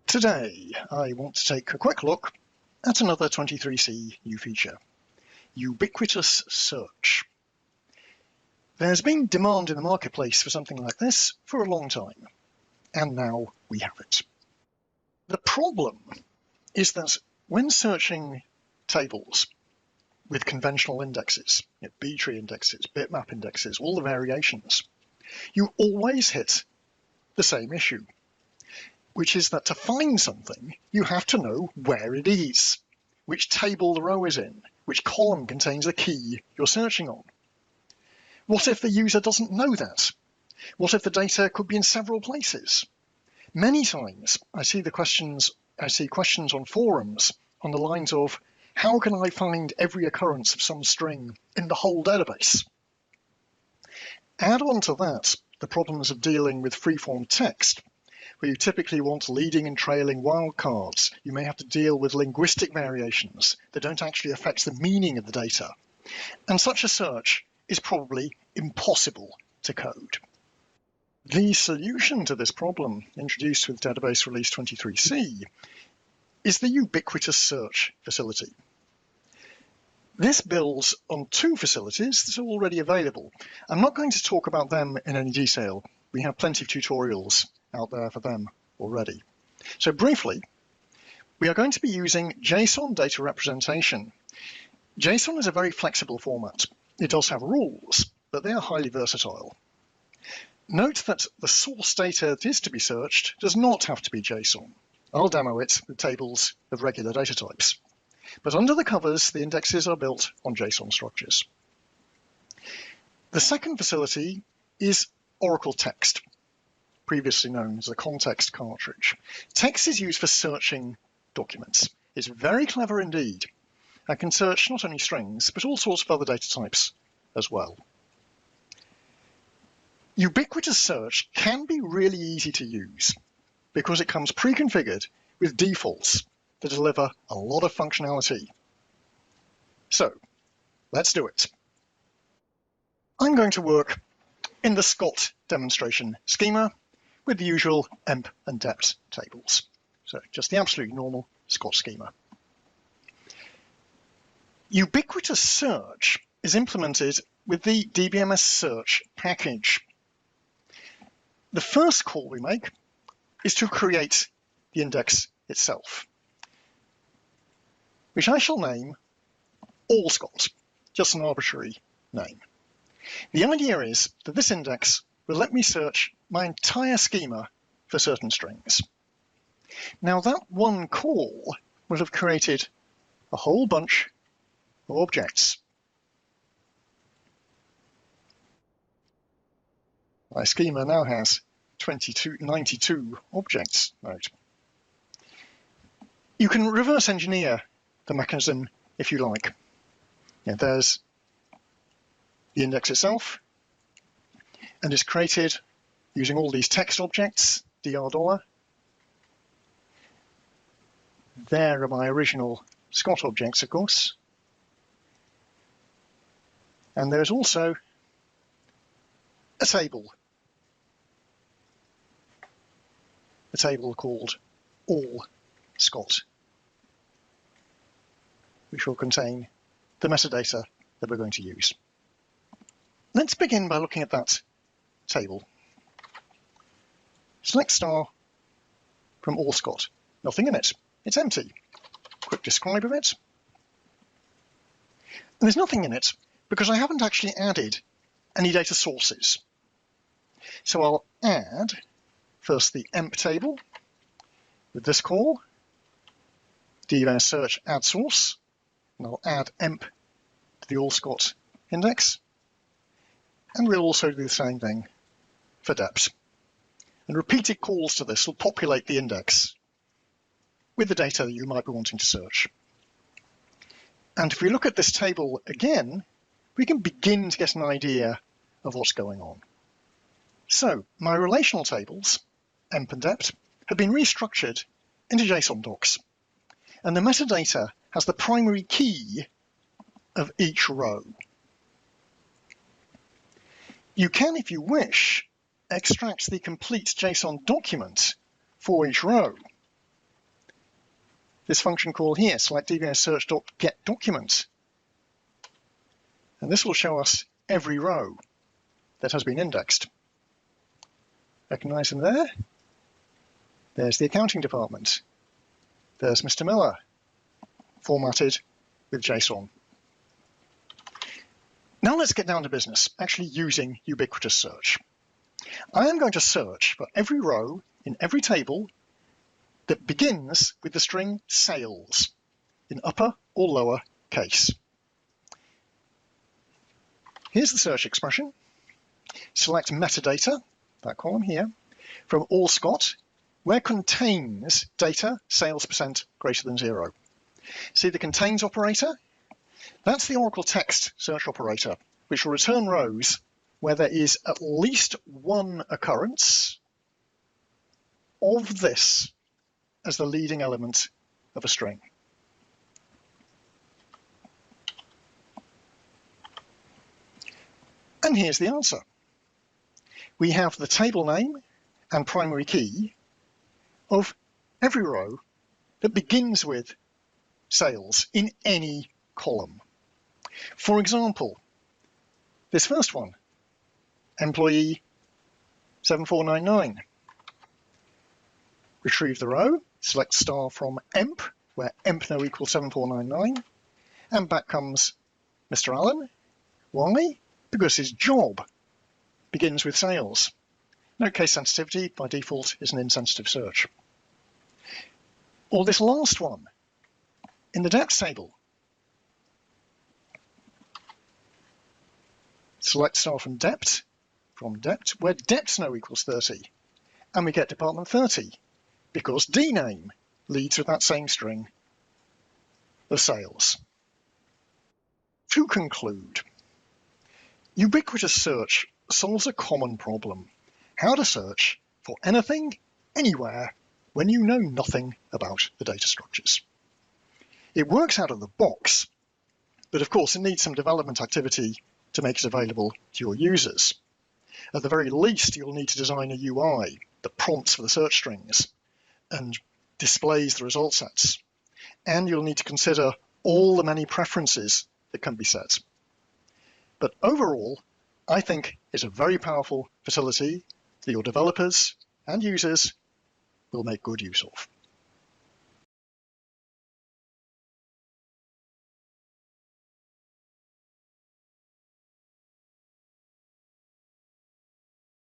Today, I want to take a quick look at another 23C new feature, Ubiquitous Search. There's been demand in the marketplace for something like this for a long time, and now we have it. The problem is that when searching tables with conventional indexes, B-tree indexes, bitmap indexes, all the variations, you always hit the same issue, which is that to find something, you have to know where it is, which table the row is in, which column contains the key you're searching on. What if the user doesn't know that? What if the data could be in several places? Many times I see questions on forums on the lines of, how can I find every occurrence of some string in the whole database? Add on to that the problems of dealing with free-form text, where you typically want leading and trailing wildcards. You may have to deal with linguistic variations that don't actually affect the meaning of the data. And such a search is probably impossible to code. The solution to this problem, introduced with database release 23C, is the Ubiquitous Search facility. This builds on two facilities that are already available. I'm not going to talk about them in any detail. We have plenty of tutorials out there for them already. So briefly, we are going to be using JSON data representation. JSON is a very flexible format. It does have rules, but they are highly versatile. Note that the source data that is to be searched does not have to be JSON. I'll demo it with tables of regular data types. But under the covers, the indexes are built on JSON structures. The second facility is Oracle Text, previously known as the context cartridge. Text is used for searching documents. It's very clever indeed. I can search not only strings, but all sorts of other data types as well. Ubiquitous Search can be really easy to use because it comes pre-configured with defaults that deliver a lot of functionality. So, let's do it. I'm going to work in the Scott demonstration schema with the usual emp and dept tables. So just the absolute normal Scott schema. Ubiquitous Search is implemented with the DBMS Search package. The first call we make is to create the index itself, which I shall name all Scott, just an arbitrary name. The idea is that this index will let me search my entire schema for certain strings. Now that one call will have created a whole bunch of objects. My schema now has 92 objects. Note. You can reverse engineer the mechanism if you like. There's the index itself, and it's created using all these text objects, $. There are my original Scott objects, of course. And there's also a table called all Scott, which will contain the metadata that we're going to use. Let's begin by looking at that table. Select star from all Scott. Nothing in it. It's empty. Quick describe of it. And there's nothing in it because I haven't actually added any data sources. So I'll add first the emp table with this call, DBMS Search add source, and I'll add emp to the all Scott index. And we'll also do the same thing for dept. And repeated calls to this will populate the index with the data that you might be wanting to search. And if we look at this table again, we can begin to get an idea of what's going on. So my relational tables, emp and dept, have been restructured into JSON docs. And the metadata has the primary key of each row. You can, if you wish, extract the complete JSON document for each row. this function call here, select dbsearch.getDocument. And this will show us every row that has been indexed. Recognize them there? There's the accounting department. There's Mr. Miller, formatted with JSON. Now let's get down to business, actually using ubiquitous search. I am going to search for every row in every table that begins with the string sales in upper or lower case. Here's the search expression. Select metadata, that column here, from all Scott, where contains data sales % greater than 0. See the contains operator? That's the Oracle text search operator, which will return rows where there is at least one occurrence of this as the leading element of a string. And here's the answer. We have the table name and primary key of every row that begins with sales in any column. For example, this first one, employee 7499. Retrieve the row, select star from emp, where emp no equals 7499, and back comes Mr. Allen. Why? Because his job begins with sales. Note case sensitivity, by default, is an insensitive search. Or this last one, in the depth table. Select star from depth, where depth no equals 30, and we get department 30, because dname leads with that same string of sales. To conclude, ubiquitous search solves a common problem: how to search for anything, anywhere, when you know nothing about the data structures. It works out of the box, but of course it needs some development activity to make it available to your users. At the very least, you'll need to design a UI that prompts for the search strings and displays the result sets. And you'll need to consider all the many preferences that can be set. But overall, I think it's a very powerful facility that your developers and users will make good use of.